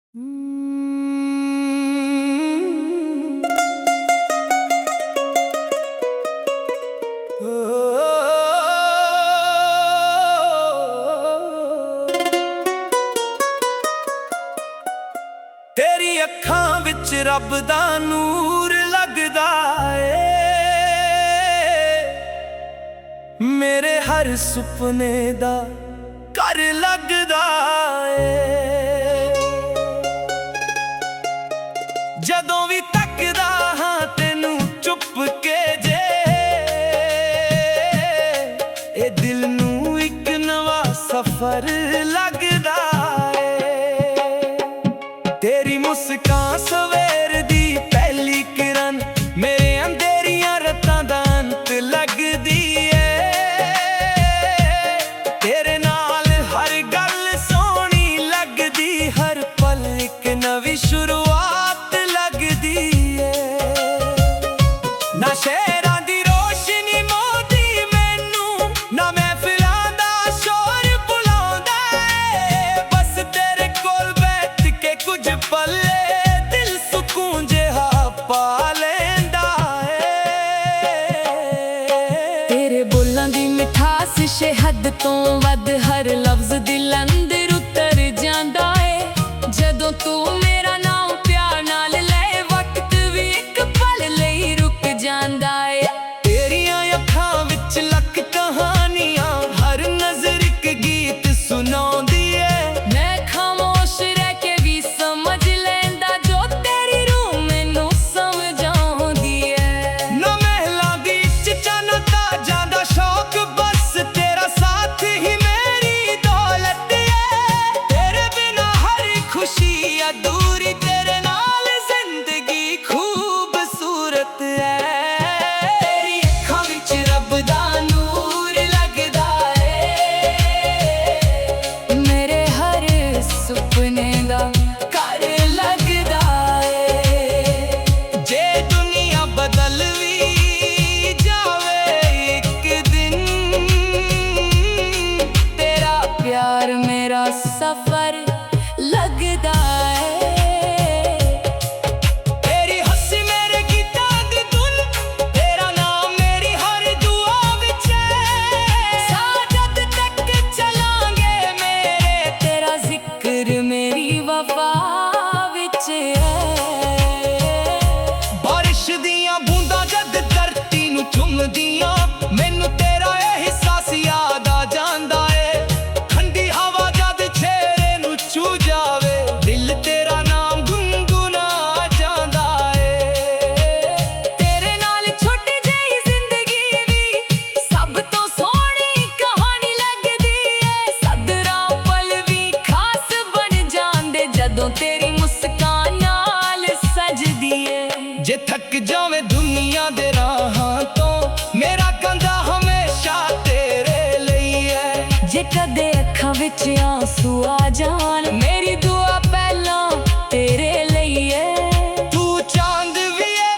तेरी अखां विच रब दा नूर लगदा ए, मेरे हर सुपने दा घर लगदा ए। जदों भी तकदा हां तेनू चुप के जे, ए दिल नू इक नवा सफर लगदा ए। तेरी मुस्कान सवेर दी पहली किरण मेरे अंधेरियां रातां दा अंत लगदी ए। तेरे नाल हर गल सोहनी लगदी, हर पल इक नवी शुरुआत लगदी ए। ना शहरां दी रोशनी मोदी मैनू, ना महफिलां दा शोर बुलांदा ए। बस तेरे कोल बैठ के कुछ पल दिल सुकून जिहा पा लैंदा ए। तेरे बोलां दी मिठास शहद तो वध हर लफ्ज दिल अंदर उतर जांदा ए। जदों तू मेरा नाम प्यार नाल ले, वक्त भी एक पल लई रुक जांदा ए। तेरियां अखां विच लख कहानियां, हर नजर इक गीत सुनाउंदी ए। मैं खामोश रह के भी समझ लैंदा, जो तेरी रूह मैनू समझाउंदी ए। ना महलां दी चचन ताजां दा शौक, बस तेरा साथ ही मेरी दौलत है। तेरे बिना हर खुशी अधूरी, तेरे नाल जिंदगी खूबसूरत है। तेरी अखां विच रब दा नूर लगदा ए, मेरे हर सुपने दा घर लगदा ए। जे दुनिया बदल भी जावे एक दिन, तेरा प्यार मेरा सफर लगदा ए। तेरी हंसी मेरे गीतां दी धुन, तेरा नाम मेरी हर दुआ विच है। साजद तक चलांगे मेरे, तेरा जिक्र मेरी वफा विच है। बारिश दियां बूंदां जद धरती नू चुमदियां, मैनू तेरा एहसास याद आ जांदा ए। ठंडी हवा जद चेहरे नू छू जावे, दिल तेरा नाम गुनगुना जांदा ए। तेरे नाल छोटी जेही जिंदगी भी सब तो सोहनी कहानी लगदी है। सदरां पल भी खास बन जांदे, जदों तेरी मुस्कान नाल सजदी है। जे थक जावे दुनिया दे राहां तो, मेरा कंधा हमेशा तेरे ਲਈ है। जे कदे अखां विच आंसू आ जान, मेरी दुआ पहलां तेरे ਲਈ है। तू चांद भी है,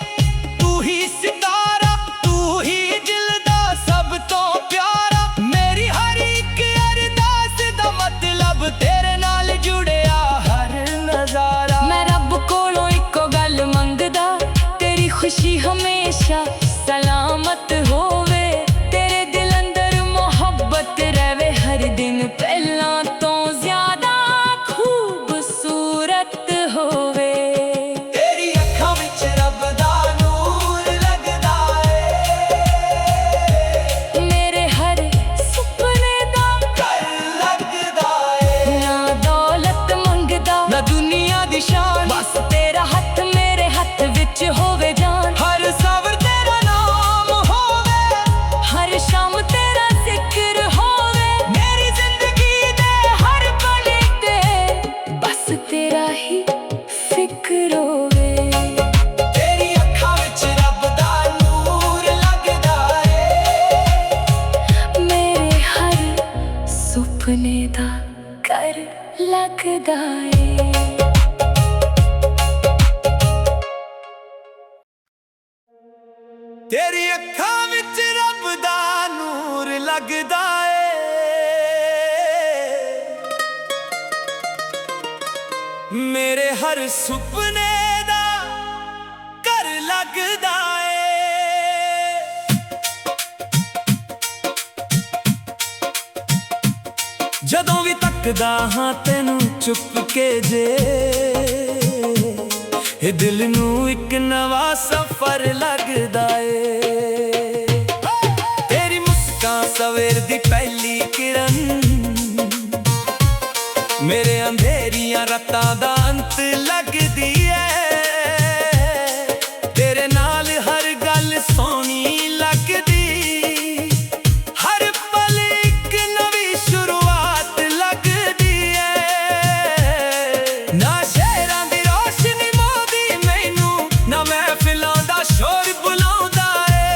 तू ही सितारा, तू ही दिल दा सब तो प्यारा। मेरी हर एक अरदास दा मतलब तेरे नाल जुड़िया हर नजारा। मैं रब कोलों इको गल मंगदा, तेरी खुशी हमेशा सलामत होवे। तेरे दिल अंदर मोहब्बत रहे हर दिन, पहलां तो ज्यादा खूबसूरत होवे। तेरी अखां विच रब दा नूर लगदा ए, मेरे हर सुपने दा घर लगदा ए। ना दौलत मंगदा, ना दुनिया दी शान, बस तेरा हथ मेरे हथ विच होवे जान। हर सबर तेरा नाम होवे, हर शाम तेरा जिक्र होवे। मेरी जिंदगी दे हर पल ते बस तेरा ही फिक्र होवे। तेरी अखां विच रब दा नूर लगदा ए, मेरे हर सुपने दा घर लगदा ए। तेरी अखां विच रब दा नूर लगदा ए, मेरे हर सुपने दा घर लगदा ए। जदों भी तकदा हां तेनू चुप के जे, ए दिल नू एक नवा सफर लगदा ए। तेरी मुस्कान सवेर दी पहली किरण, मेरे अंधेरियां रातां दा अंत लगदी ऐ। तेरे नाल हर गल सोहनी लगदी, हर पल इक नवी शुरुआत लगदी ऐ। ना शहरां दी रोशनी मोदी मैनू, ना महफिलां दा शोर बुलाउंदा ऐ।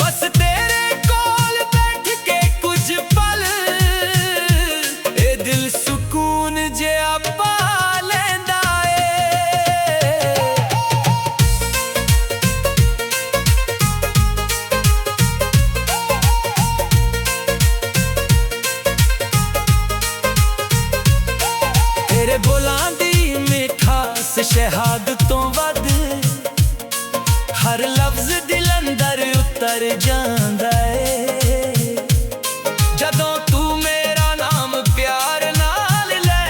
बस तेरे कोल बैठ के कुछ पल दिल सुकून जिहा पा लैंदा ए। तेरे बोलां दी मिठास शहादतों वध, हर लफ्ज दिल अंदर उतर जांदा ए। जदों तू मेरा नाम प्यार नाल ले,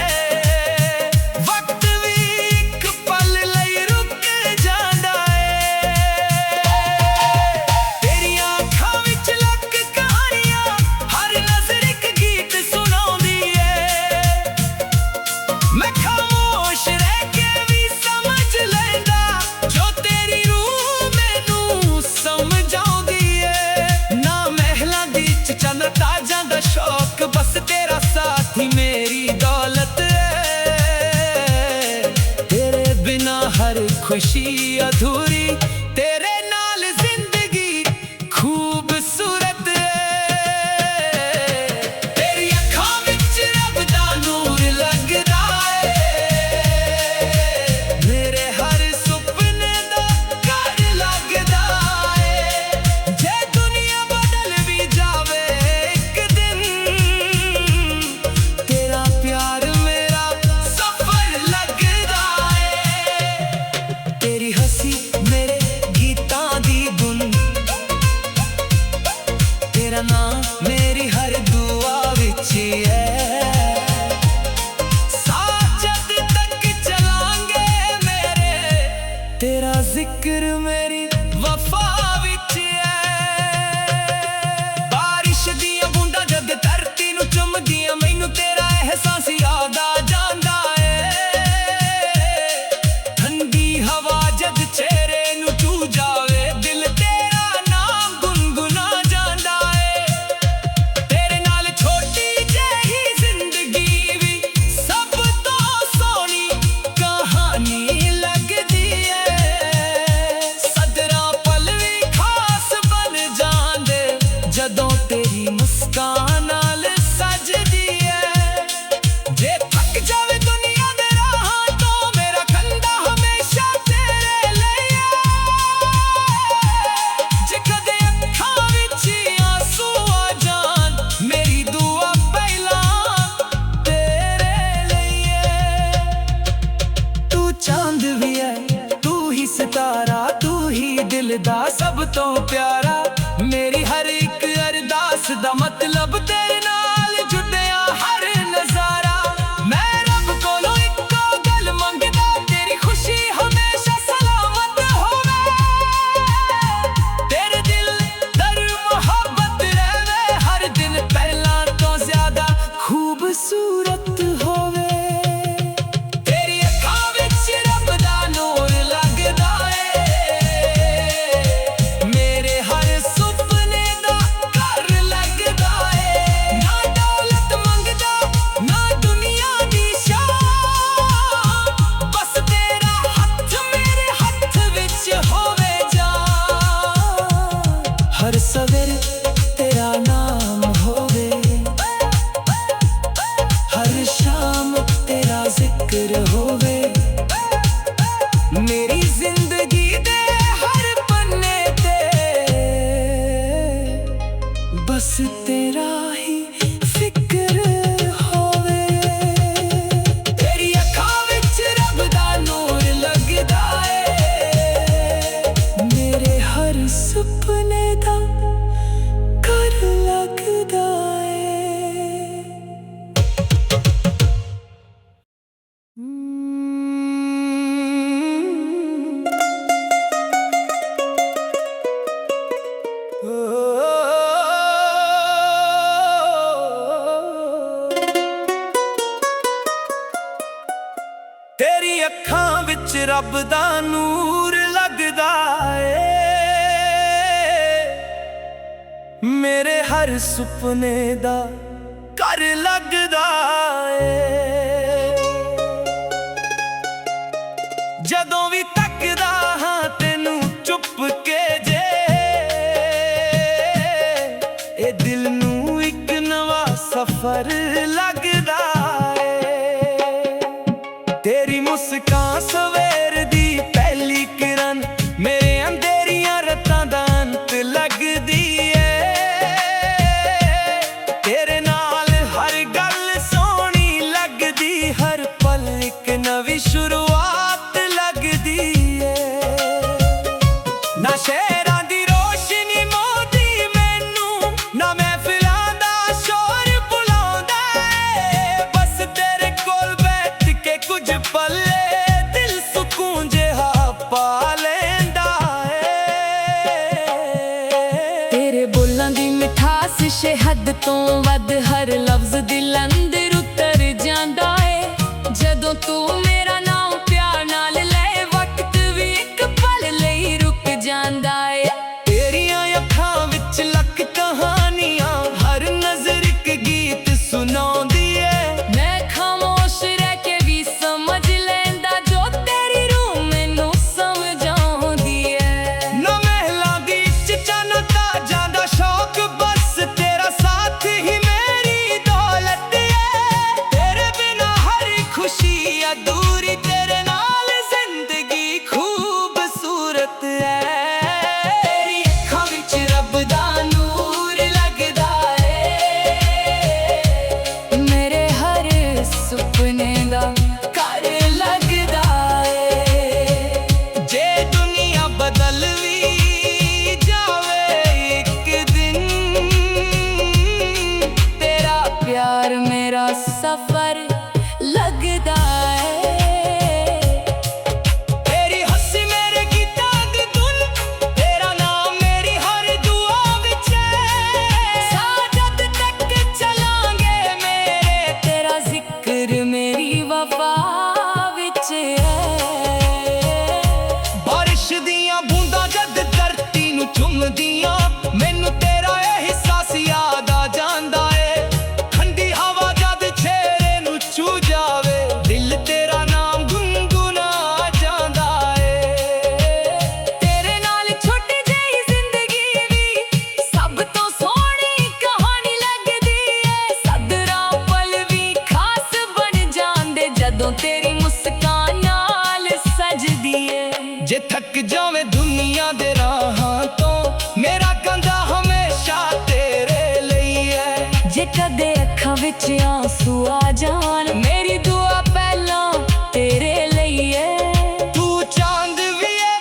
वक्त भी एक पल लई रुक जांदा ए। तेरियां अखां विच लक कहानियां, हर नज़र इक गीत सुणाउंदी ऐ। मैं खामोश रह के भी समझ लैंदा, जो तेरी रूह मैनू समझाउंदी ऐ। ना महलां दी चंद ताजां दा शौक, बस तेरा साथ ही मेरी दौलत है। तेरे बिना हर खुशी अधूरी, तेरे नाल जिंदगी खूबसूरत है। तेरी अखां विच रब दा नूर लगदा है, मेरे हर सुपने दा घर लगदा है। जे दुनिया बदल भी जावे एक दिन, तेरा प्यार मेरा सफर लगदा है। तेरी हंसी मेरे गीतां दी धुन, तेरा नाम मेरी हर दुआ विच है। साथ जद तक चलांगे मेरे, तेरा जिक्र मेरी वफा विच है। बारिश दियां बूंदां जद धरती नू चुमदियां, मैनू तेरा एहसास याद आ जांदा है। ठंडी हवा जद चेहरे नू छू जावे, दिल तेरा नाम गुनगुना जांदा है। तेरे नाल छोटी जेही जिंदगी भी सब तो सोहनी कहानी लगदी है। सदरां पल भी खास बन जांदे, जदों तेरी मुस्कान नाल सजदी है। जे थक जावे दुनिया दे राहां तो, मेरा कंधा हमेशा तेरे लिए है। जे कदे अखां विच आंसू आ जान, मेरी दुआ पहलां तेरे लिए। तू चांद भी है, तू ही सितारा, तू ही दिल दा सब तो प्यारा। मेरी हर एक अरदास दा मतलब तेरे नाल जुड़िया हर नजारा। मैं रब कोलों इक्को गल मंगदा, तेरी खुशी हमेशा सलामत होवे। तेरे दिल दर मोहब्बत रहवे, हर दिन पहला तो ज्यादा खूबसूरत होवे। तेरी अखां विच रब दा नूर लगदा है, मेरे हर ਤੇਰੀ ਅੱਖਾਂ ਵਿੱਚ ਰੱਬ ਦਾ ਨੂਰ ਲੱਗਦਾ ਏ, ਮੇਰੇ ਹਰ ਸੁਪਨੇ ਦਾ ਘਰ ਲੱਗਦਾ ਏ। ਜਦੋਂ ਵੀ ਤੱਕਦਾ ਹਾਂ ਤੈਨੂੰ ਚੁੱਪ ਕੇ ਜੇ, ਇਹ ਦਿਲ ਨੂੰ ਇੱਕ ਨਵਾਂ ਸਫ਼ਰ ਲੱਗਦਾ ਏ। ਤੇਰੀ ਮੁਸਕਾਨ ਸਵੇਰ ਦੀ ਪਹਿਲੀ ਕਿਰਨ, ਮੇਰੇ ਅੰਧੇਰੀਆਂ ਰਾਤਾਂ ਦਾ ਅੰਤ ਲੱਗਦੀ ਏ। ਤੇਰੇ ਨਾਲ ਹਰ ਗੱਲ ਸੋਹਣੀ ਲੱਗਦੀ, ਹਰ ਪਲ ਇੱਕ ਨਵੀਂ ਸ਼ੁਰੂਆਤ ਲੱਗਦੀ ਏ। ਨਾ ਸ਼ਹਿਰਾਂ ਦੀ ਰੋਸ਼ਨੀ ਮੋਹਦੀ ਮੈਨੂੰ, ਨਾ ਮਹਿਫਿਲਾਂ ਦਾ ਸ਼ੋਰ ਬੁਲਾਉਂਦਾ ਏ। ਬਸ ਤੇਰੇ ਕੋਲ ਬੈਠ ਕੇ ਕੁਝ ਪਲ ਦਿਲ ਸਕੂਨ ਜਿਹਾ ਪਾ ਲੈਂਦਾ ਏ। ਤੇਰੇ ਬੋਲਾਂ ਦੀ ਮਿਠਾਸ ਸ਼ਹਿਦ ਤੋਂ ਵੱਧ ਹਰ ਲਫ਼ਜ਼ ਦਿਲ ਅੰਦਰ ਉਤਰ ਜਾਂਦਾ ਏ। ਜਦੋਂ ਤੂੰ ਮੇਰਾ ਨਾਮ ਪਿਆਰ ਨਾਲ ਲੈ, ਵਕਤ ਵੀ ਇੱਕ ਪਲ ਲਈ ਰੁਕ ਜਾਂਦਾ ਏ। ਤੇਰੀਆਂ ਅੱਖਾਂ ਵਿੱਚ ਲੱਖ ਕਹਾਣੀਆਂ, ਹਰ ਨਜ਼ਰ ਇੱਕ ਗੀਤ ਸੁਣਾਉਂਦੀ ਏ। ਮੈਂ ਖਾਮੋਸ਼ ਰਹਿ ਕੇ ਵੀ ਸਮਝ ਲੈਂਦਾ, ਜੋ ਤੇਰੀ ਰੂਹ ਮੈਨੂੰ ਸਮਝਾਉਂਦੀ ਏ। ਨਾ ਮਹਿਲਾਂ ਦੀ ਚਚਨ ਤਾਜਾਂ ਦਾ ਸ਼ੌਕ, ਬਸ ਤੇਰਾ ਸਾਥ ਹੀ ਮੇਰੀ ਦੌਲਤ ਏ। ਤੇਰੇ ਬਿਨਾ ਹਰ ਖੁਸ਼ੀ ਅਧੂਰੀ, ਤੇਰੇ ਨਾਲ ਜ਼ਿੰਦਗੀ ਖੂਬਸੂਰਤ ਏ। ਤੇਰੀ ਅੱਖਾਂ ਵਿੱਚ ਰੱਬ ਦਾ ਨੂਰ ਲੱਗਦਾ ਏ, ਮੇਰੇ ਹਰ ਸੁਪਨੇ ਦਾ ਘਰ ਲੱਗਦਾ ਏ। ਜੇ ਦੁਨੀਆ ਬਦਲ ਵੀ ਜਾਵੇ ਇੱਕ ਦਿਨ, ਤੇਰਾ ਪਿਆਰ ਮੇਰਾ ਸਫ਼ਰ ਲੱਗਦਾ ਏ। ਤੇਰੀ ਹੱਸੀ ਮੇਰੇ ਗੀਤਾਂ ਦੀ ਧੁਨ, ਤੇਰਾ ਨਾਮ ਮੇਰੀ ਹਰ ਦੁਆ ਵਿੱਚ ਏ। ਸਾਜਦ ਤੱਕ ਚਲਾਂਗੇ ਮੇਰੇ, ਤੇਰਾ ਜ਼ਿਕਰ ਮੇਰੀ ਵਫਾ ਵਿੱਚ ਏ। ਬਾਰਿਸ਼ ਦੀਆਂ ਬੂੰਦਾਂ ਜਦ ਧਰਤੀ ਨੂੰ ਚੁੰਮਦੀਆਂ, ਮੈਨੂੰ ਤੇਰਾ ਅਹਿਸਾਸ ਯਾਦ ਆ ਜਾਂਦਾ ਏ। ਠੰਡੀ ਹਵਾ ਜਦ ਚਿਹਰੇ ਨੂੰ ਛੂ ਜਾਵੇ, ਦਿਲ ਤੇਰਾ ਨਾਮ ਗੁੰਗੁਣਾ ਜਾਂਦਾ ਏ। ਤੇਰੇ ਨਾਲ ਛੋਟੀ ਜਿਹੀ ਜ਼ਿੰਦਗੀ ਵੀ ਸਭ ਤੋਂ ਸੋਹਣੀ ਕਹਾਣੀ ਲੱਗਦੀ ਏ। ਸਦਰਾਂ ਪਲ ਵੀ ਖਾਸ ਬਣ ਜਾਂਦੇ, ਜਦੋਂ ਤੇਰੀ ਮੁਸਕਾਨ ਨਾਲ ਸਜਦੀ ਏ। ਜੇ ਥੱਕ ਜਾਵੇਂ ਦੁਨੀਆ ਦੇ ਰਾਹਾਂ ਤੋਂ, ਮੇਰਾ ਕੰਧਾ ਹਮੇਸ਼ਾ ਤੇਰੇ ਲਈ ਹੈ। ਜੇ ਕਦੇ ਅੱਖਾਂ ਵਿੱਚ ਆਂਸੂ ਆ ਜਾਣ, ਮੇਰੀ ਦੁਆ ਪਹਿਲਾਂ ਤੇਰੇ ਲਈ ਏ। ਤੂੰ ਚਾਂਦ ਵੀ ਏ,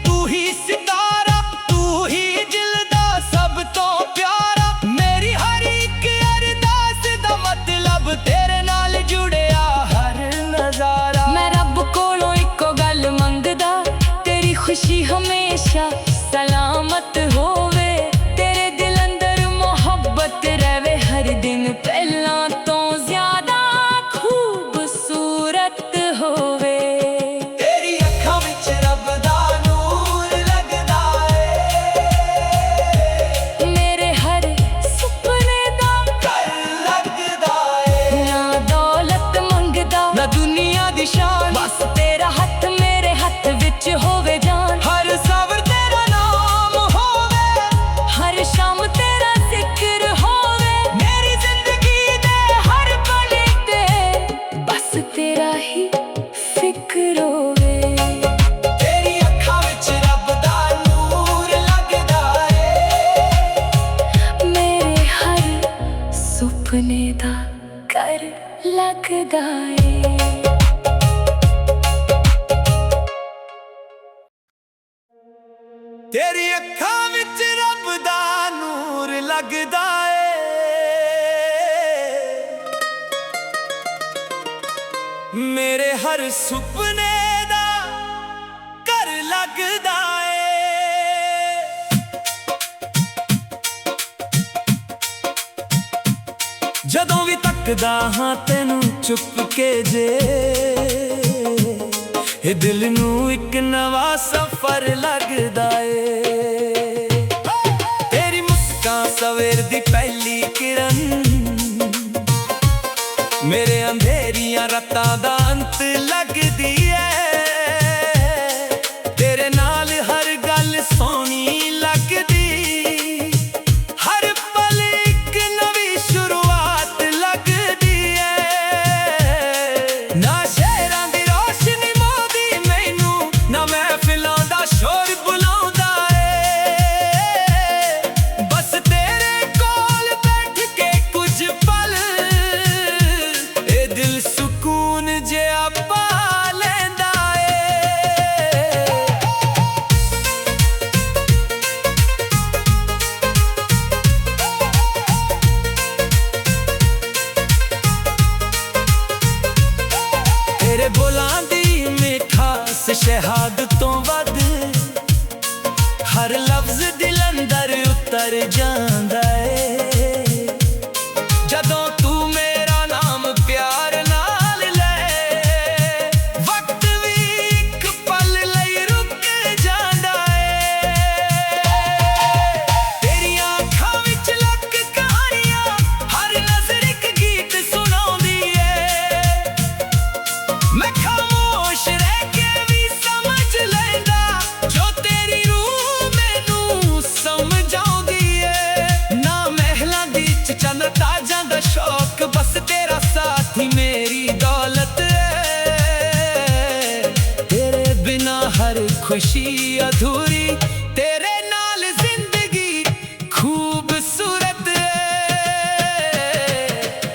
ਤੂੰ ਹੀ ਸਿਤਾਰਾ, ਤੂੰ ਹੀ ਦਿਲ ਦਾ ਸਭ ਤੋਂ ਪਿਆਰਾ। ਮੇਰੀ ਹਰ ਇੱਕ ਅਰਦਾਸ ਦਾ ਮਤਲਬ, ਤੇਰੇ ਨਾਲ ਜੁੜਿਆ ਹਰ ਨਜ਼ਾਰਾ। ਮੈਂ ਰੱਬ ਕੋਲੋਂ ਇੱਕੋ ਗੱਲ ਮੰਗਦਾ, ਤੇਰੀ ਖੁਸ਼ੀ ਹਮੇਸ਼ਾ ਸਲਾਮਤ ਹੋਵੇ। ਤੇਰੇ ਦਿਲ ਅੰਦਰ ਮੁਹੱਬਤ ਰਵੇ ਹਰ ਦਿਨ, ਪਹਿਲਾਂ ਤੋਂ ਜ਼ਿਆਦਾ ਖੂਬਸੂਰਤ ਹੋਵੇ। ਤੇਰੀ ਅੱਖਾਂ ਵਿੱਚ ਰੱਬ ਦਾ ਨੂਰ ਲੱਗਦਾ ਏ, ਮੇਰੇ ਹਰ ਸੁਪਨੇ ਦਾ ਘਰ ਲੱਗਦਾ ਏ। ਨਾ ਦੌਲਤ ਮੰਗਦਾ, ਨਾ ਦੁਨੀਆ ਦੀ ਸ਼ਾਨ, ਬਸ ਤੇਰਾ ਹੱਥ ਮੇਰੇ ਹੱਥ ਵਿੱਚ ਹੋਵੇ ਜਾਨ। ਹਰ ਸਬਰ ਤੇਰਾ ਨਾਮ ਹੋਵੇ, ਹਰ ਸ਼ਾਮ ਤੇਰਾ ਜ਼ਿਕਰ ਹੋਵੇ। ਮੇਰੀ ਜ਼ਿੰਦਗੀ ਦੇ ਹਰ ਪਲ ਤੇ ਬਸ ਤੇਰਾ ਹੀ ਫਿਕਰ ਹੋਵੇ। ਤੇਰੀ ਅੱਖਾਂ ਵਿੱਚ ਰੱਬ ਦਾ ਨੂਰ ਲੱਗਦਾ ਏ, ਮੇਰੇ ਹਰ ਸੁਪਨੇ ਦਾ ਘਰ ਲੱਗਦਾ ਏ। ਤੇਰੀ ਅੱਖਾਂ ਵਿੱਚ ਰੱਬ ਦਾ ਨੂਰ ਲੱਗਦਾ ਏ, ਮੇਰੇ ਹਰ ਸੁਪਨੇ ਦਾ ਘਰ ਲੱਗਦਾ ਏ। ਜਦੋਂ ਵੀ ਤੱਕਦਾ ਹਾਂ ਤੈਨੂੰ ਚੁੱਪ ਕੇ ਜੇ, ਇਹ ਦਿਲ ਨੂੰ ਇੱਕ ਨਵਾਂ ਸਫ਼ਰ ਲੱਗਦਾ ਏ। ਤੇਰੀ ਮੁਸਕਾਨ ਸਵੇਰ ਦੀ ਪਹਿਲੀ ਕਿਰਨ ਮੇਰੇ ਅੰਧੇਰੀਆਂ ਰਾਤਾਂ ਦਾ ਅੰਤ ਲੱਗਦੀ ਏ। ਤੇਰੇ ਨਾਲ ਹਰ ਗੱਲ ਸੋਹਣੀ ਲੱਗਦੀ, ਹਰ ਪਲ ਇੱਕ ਨਵੀਂ ਸ਼ੁਰੂਆਤ ਲੱਗਦੀ ਏ। ਨਾ ਸ਼ਹਿਰਾਂ ਦੀ ਰੋਸ਼ਨੀ ਮੋਹਦੀ ਮੈਨੂੰ, ਨਾ ਮਹਿਫਿਲਾਂ ਦਾ ਸ਼ੋਰ ਬੁਲਾਉਂਦਾ ਏ। ਬਸ ਤੇਰੇ ਕੋਲ ਬੈਠ ਕੇ ਕੁਝ ਪਲ ਇਹ ਦਿਲ ਸਕੂਨ ਜਿਹਾ ਪਾ ਲੈਂਦਾ ਏ। ਤੇਰੇ ਬੋਲਾਂ ਦੀ ਮਿਠਾਸ ਸ਼ਹਿਦ ਤੋਂ ਵੱਧ, ਹਰ ਲਫ਼ਜ਼ ਦਿਲ ਅੰਦਰ ਉਤਰ ਜਾਂਦਾ ਏ। ਜਦੋਂ ਤੂੰ ਮੇਰਾ ਨਾਮ ਪਿਆਰ ਨਾਲ ਲੈ, ਵਕਤ ਵੀ ਇੱਕ ਪਲ ਲਈ ਰੁਕ ਜਾਂਦਾ ਏ। ਤੇਰੀਆਂ ਅੱਖਾਂ ਵਿੱਚ ਲੱਖ ਕਹਾਣੀਆਂ, ਹਰ ਨਜ਼ਰ ਇੱਕ ਗੀਤ ਸੁਣਾਉਂਦੀ ਏ। ਮੈਂ ਖਾਮੋਸ਼ ਰਹਿ ਕੇ ਵੀ ਸਮਝ ਲੈਂਦਾ ਜੋ ਤੇਰੀ ਰੂਹ ਮੈਨੂੰ ਸਮਝਾਉਂਦੀ ਏ। ਨਾ ਮਹਿਲਾਂ ਦੀ ਚੰਨ ਤਾਜਾਂ ਦਾ ਸ਼ੌਕ, ਬਸ ਤੇਰਾ ਸਾਥ ਹੀ ਮੇਰੀ ਦੌਲਤ ਏ। ਤੇਰੇ ਬਿਨਾ ਹਰ ਖੁਸ਼ੀ ਅਧੂਰੀ, ਤੇਰੇ ਨਾਲ ਜ਼ਿੰਦਗੀ ਖੂਬਸੂਰਤ ਏ।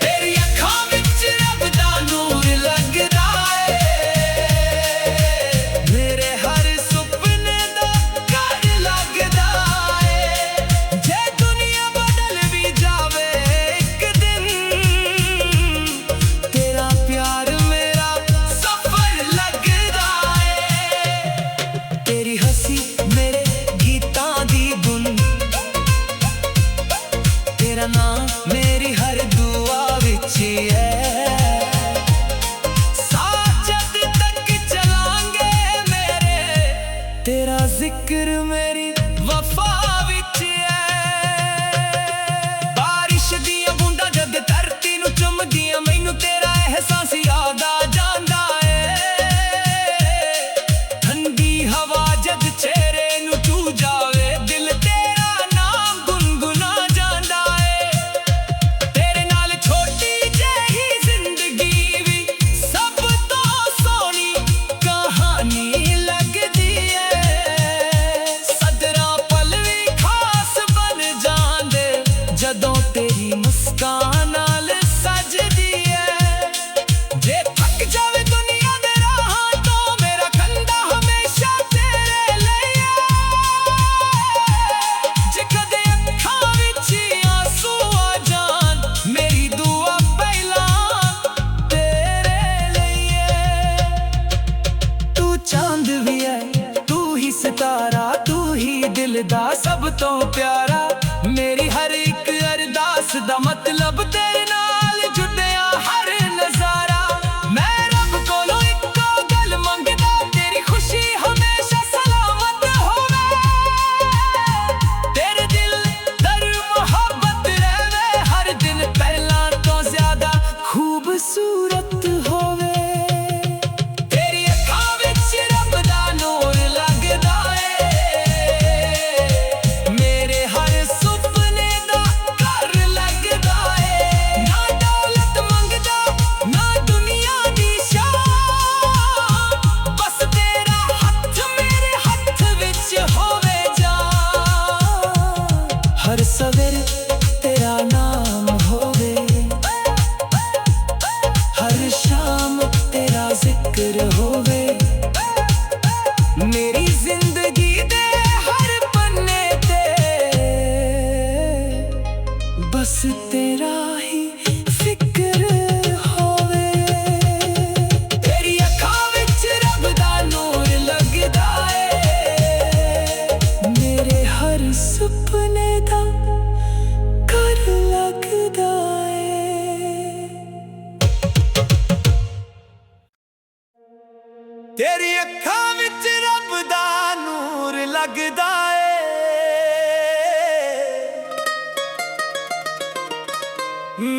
ਤੇਰੀ ਅੱਖਾਂ ਵਿੱਚ ਰੱਬ ਦਾ ਨੂਰ ਲੱਗਦਾ ਏ। ਮੇਰੇ ਹਰ ਸੁਪਨੇ ਦਾ ਘਰ ਲੱਗਦਾ ਏ। ਜੇ ਦੁਨੀਆ ਬਦਲ ਵੀ ਜਾਵੇ ਇੱਕ ਦਿਨ, ਤੇਰਾ ਪਿਆਰ ਮੇਰਾ ਸਫ਼ਰ ਲੱਗਦਾ ਏ। ਤੇਰੀ ਹੱਸੀ ਮੇਰੇ ਗੀਤਾਂ ਦੀ ਧੁਨ, ਤੇਰਾ ਨਾਮ ਮੇਰੀ ਹਰ ਦੁਆ ਵਿੱਚ ਹੈ। ਸਾਥ ਜਦ ਤੱਕ ਚਲਾਂਗੇ ਮੇਰੇ, ਤੇਰਾ ਜ਼ਿਕਰ ਮੇਰੀ ਵਫਾ ਵਿੱਚ ਹੈ। ਬਾਰਿਸ਼ ਦੀਆਂ ਬੂੰਦਾਂ ਜਦ ਧਰਤੀ ਨੂੰ ਚੁੰਮਦੀਆਂ, ਮੈਨੂੰ ਤੇਰਾ ਅਹਿਸਾਸ ਯਾਦ ਆ ਜਾਂਦਾ ਏ। ਠੰਡੀ ਹਵਾ ਜਦ ਚਿਹਰੇ ਨੂੰ ਛੂ ਜਾਵੇ, ਦਿਲ ਤੇਰਾ ਨਾਮ ਗੁਨਗੁਨਾ ਜਾਂਦਾ ਏ। ਤੇਰੇ ਨਾਲ ਛੋਟੀ ਜਿਹੀ ਜ਼ਿੰਦਗੀ ਵੀ ਸਭ ਤੋਂ ਸੋਹਣੀ ਕਹਾਣੀ ਲੱਗਦੀ ਏ। ਸਦਰਾਂ ਪਲ ਵੀ ਖਾਸ ਬਣ ਜਾਂਦੇ ਜਦੋਂ ਤੇਰੀ ਮੁਸਕਾਨ ਨਾਲ ਸਜਦੀ ਏ। ਜੇ ਥੱਕ ਜਾਵੇ ਦੁਨੀਆ ਦੇ ਰਾਹਾਂ ਤੋਂ, ਮੇਰਾ ਕੰਡਾ ਹਮੇਸ਼ਾ ਤੇਰੇ ਲਈ ਏ। ਜੇ ਕਦੇ ਅੱਖਾਂ ਵਿੱਚ ਆਂਸੂ ਆ ਜਾਣ, ਮੇਰੀ ਦੁਆ ਪਹਿਲਾਂ ਤੇਰੇ ਲਈ ਏ। ਤੂੰ ਚਾਂਦ ਵੀ ਹੈ, ਤੂੰ ਹੀ ਸਿਤਾਰਾ, ਤੂੰ ਹੀ ਦਿਲ ਦਾ ਸਭ ਤੋਂ ਪਿਆਰਾ। ਮੇਰੀ ਹਰ ਇੱਕ ਅਰਦਾਸ ਦਾ ਮਤਲਬ ਤੇਰੇ ਨਾਲ ਜੁੜਿਆ ਹਰ ਨਜ਼ਾਰਾ। ਮੈਂ ਰੱਬ ਕੋਲੋਂ ਇੱਕੋ ਗੱਲ ਮੰਗਦਾ, ਤੇਰੀ ਖੁਸ਼ੀ ਹਮੇਸ਼ਾ ਸਲਾਮਤ ਹੋਵੇ। ਤੇਰੇ ਦਿਲ ਦਰ ਮੁਹੱਬਤ ਰਹੇ, ਹਰ ਦਿਨ ਪਹਿਲਾਂ ਤੋਂ ਜ਼ਿਆਦਾ ਖੂਬਸੂਰਤ ਹੋਵੇ। ਤੇਰੀ ਅੱਖਾਂ ਵਿੱਚ ਰੱਬ ਦਾ ਨੂਰ ਲੱਗਦਾ ਏ। ਮੇਰੇ ਹਰ ਤੇਰੀ ਅੱਖਾਂ ਵਿੱਚ ਰੱਬ ਦਾ ਨੂਰ ਲੱਗਦਾ ਏ,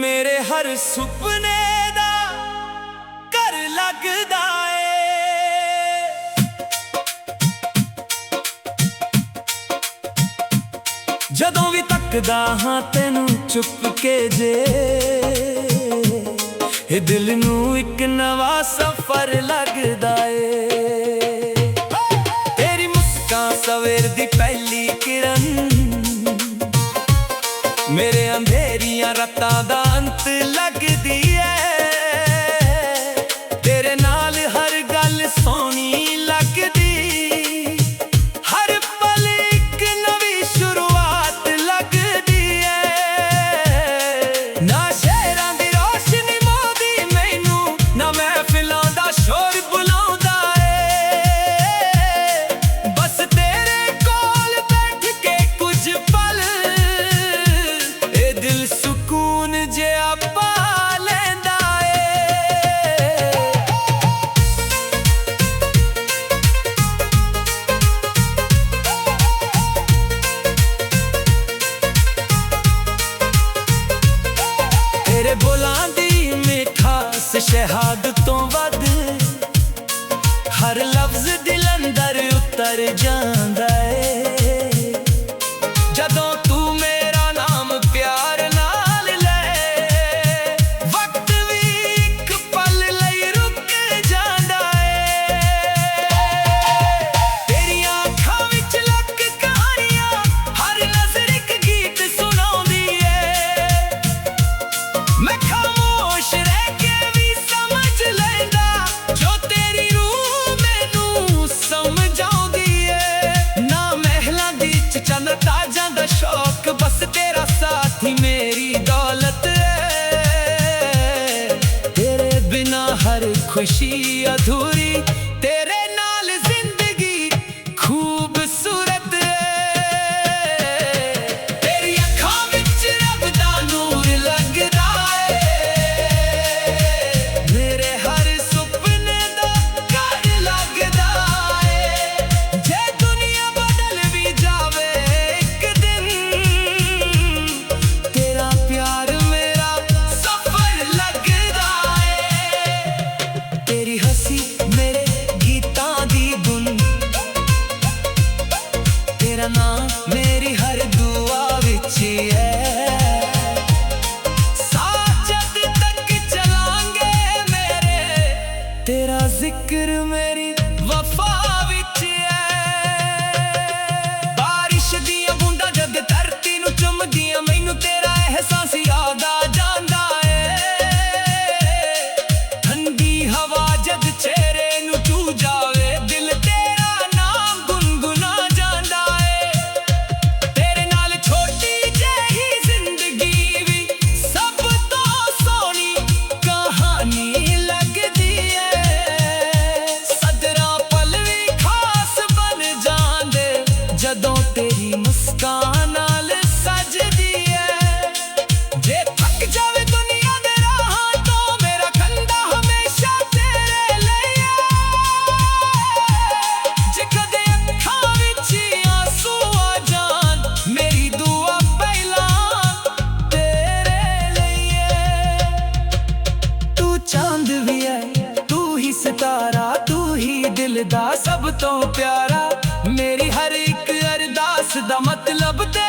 ਮੇਰੇ ਹਰ ਸੁਪਨੇ ਦਾ ਘਰ ਲੱਗਦਾ ਏ। ਜਦੋਂ ਵੀ ਤੱਕਦਾ ਹਾਂ ਤੈਨੂੰ ਚੁੱਪ ਕੇ ਜੇ, ਇਹ ਦਿਲ ਨੂੰ ਇੱਕ ਨਵਾਂ ਸਫ਼ਰ ਲੱਗਦਾ ਏ। ਤੇਰੀ ਮੁਸਕਾਨ ਸਵੇਰ ਦੀ ਪਹਿਲੀ ਕਿਰਨ, ਮੇਰੇ ਅੰਧੇਰੀਆਂ ਰਾਤਾਂ ਦਾ ਅੰਤ ਲੱਗਦੀ ਏ। ਤੇਰੇ ਨਾਲ ਹਰ ਗੱਲ ਸੋਹਣੀ ਲੱਗਦੀ, ਹਰ ਪਲ ਇੱਕ ਨਵੀਂ ਸ਼ੁਰੂਆਤ ਲੱਗਦੀ ਏ। ਨਾ ਸ਼ਹਿਰਾਂ ਦੀ ਰੋਸ਼ਨੀ ਮੋਹਦੀ ਮੈਨੂੰ, ਨਾ ਮਹਿਫਿਲਾਂ ਦਾ ਸ਼ੋਰ ਬੁਲਾਉਂਦਾ ਏ। ਬਸ ਤੇਰੇ ਕੋਲ ਬੈਠ ਕੇ ਕੁਝ ਪਲ ਦਿਲ ਸਕੂਨ ਜਿਹਾ ਪਾ ਲੈਂਦਾ ਏ। ਤੇਰੇ ਬੋਲਾਂ ਦੀ ਮਿਠਾਸ ਸ਼ਹਿਦ ਤੋਂ ਵੱਧ, ਹਰ ਲਫ਼ਜ਼ ਦਿਲ ਅੰਦਰ ਉਤਰ ਜਾਂਦਾ ਏ। ਜਦੋਂ ਤੂੰ ਮੇਰਾ ਨਾਮ ਪਿਆਰ ਨਾਲ ਲੈ, ਵਕਤ ਵੀ ਇੱਕ ਪਲ ਲਈ ਰੁਕ ਜਾਂਦਾ ਏ। ਤੇਰੀਆਂ ਅੱਖਾਂ ਵਿੱਚ ਲੱਖ ਕਹਾਣੀਆਂ, ਹਰ ਨਜ਼ਰ ਇੱਕ ਗੀਤ ਸੁਣਾਉਂਦੀ ਏ। ਮੈਂ ਖਾਮੋਸ਼ ਰਹਿ ਕੇ ਵੀ ਸਮਝ ਲੈਂਦਾ, ਜੋ ਤੇਰੀ ਰੂਹ ਮੈਨੂੰ ਸਮਝਾਉਂਦੀ ਏ। ਨਾ ਮਹਿਲਾਂ ਦੀ ਚੰਨ ਤਾਜਾਂ ਦਾ ਸ਼ੌਕ, ਬਸ ਤੇਰਾ ਸਾਥ ਹੀ ਮੇਰੀ ਦੌਲਤ ਏ। ਤੇਰੇ ਬਿਨਾ ਹਰ ਖੁਸ਼ੀ ਅਧੂਰੀ, ਤੇਰੇ ਨਾਲ ਜ਼ਿੰਦਗੀ ਖੂਬਸੂਰਤ ਏ। ਤੇਰੀ ਅੱਖਾਂ ਵਿੱਚ ਰੱਬ ਦਾ ਨੂਰ ਲੱਗਦਾ ਏ, ਮੇਰੇ ਹਰ ਸੁਪਨੇ ਦਾ ਘਰ ਲੱਗਦਾ ਏ। ਜੇ ਦੁਨੀਆ ਬਦਲ ਵੀ ਜਾਵੇ ਇੱਕ ਦਿਨ, ਤੇਰਾ ਪਿਆਰ ਮੇਰਾ ਸਫ਼ਰ ਲੱਗਦਾ ਏ। ਤੇਰੀ ਹੱਸੀ ਮੇਰੇ ਗੀਤਾਂ ਦੀ ਧੁਨ, ਤੇਰਾ ਨਾਮ ਮੇਰੀ ਹਰ ਦੁਆ ਵਿੱਚ ਹੈ। ਸਾਥ ਜਦ ਤੱਕ ਚਲਾਂਗੇ ਮੇਰੇ, ਤੇਰਾ ਜ਼ਿਕਰ ਮੇਰੀ ਵਫਾ ਵਿੱਚ ਹੈ। ਬਾਰਿਸ਼ ਦੀਆਂ ਬੂੰਦਾਂ ਜਦ ਧਰਤੀ ਨੂੰ ਚੁੰਮਦੀਆਂ, ਮੈਨੂੰ ਤੇਰਾ ਅਹਿਸਾਸ ਯਾਦ ਆ ਜਾਂਦਾ ਏ। ਠੰਡੀ ਹਵਾ ਜਦ ਚਿਹਰੇ ਨੂੰ ਛੂ ਜਾਵੇ, ਦਿਲ ਤੇਰਾ ਨਾਮ ਗੁਨਗੁਨਾ ਜਾਂਦਾ ਏ। ਤੇਰੇ ਨਾਲ ਛੋਟੀ ਜਿਹੀ ਜ਼ਿੰਦਗੀ ਵੀ ਸਭ ਤੋਂ ਸੋਹਣੀ ਕਹਾਣੀ ਲੱਗਦੀ ਏ। ਸਦਰਾਂ ਪਲ ਵੀ ਖਾਸ ਬਣ ਜਾਂਦੇ, ਜਦੋਂ ਤੇਰੀ ਮੁਸਕਾਨ ਨਾਲ ਸਜਦੀ ਏ। ਜੇ ਥੱਕ ਜਾਵੇ ਦੁਨੀਆ ਦੇ ਰਾਹਾਂ ਤੋਂ, ਮੇਰਾ ਕੰਡਾ ਹਮੇਸ਼ਾ ਤੇਰੇ ਲਈ ਏ। ਜੇ ਕਦੇ ਅੱਖਾਂ ਵਿੱਚ ਆਂਸੂ ਆ ਜਾਣ, ਮੇਰੀ ਦੁਆ ਪਹਿਲਾਂ ਤੇਰੇ ਲਈ ਏ। ਤੂੰ ਚਾਂਦ ਵੀ ਹੈ, ਤੂੰ ਹੀ ਸਿਤਾਰਾ, ਤੂੰ ਹੀ ਦਿਲ ਦਾ ਸਭ ਤੋਂ ਪਿਆਰਾ। ਮੇਰੀ ਹਰ ਇੱਕ ਅਰਦਾਸ ਦਾ ਮਤਲਬ ਤੇ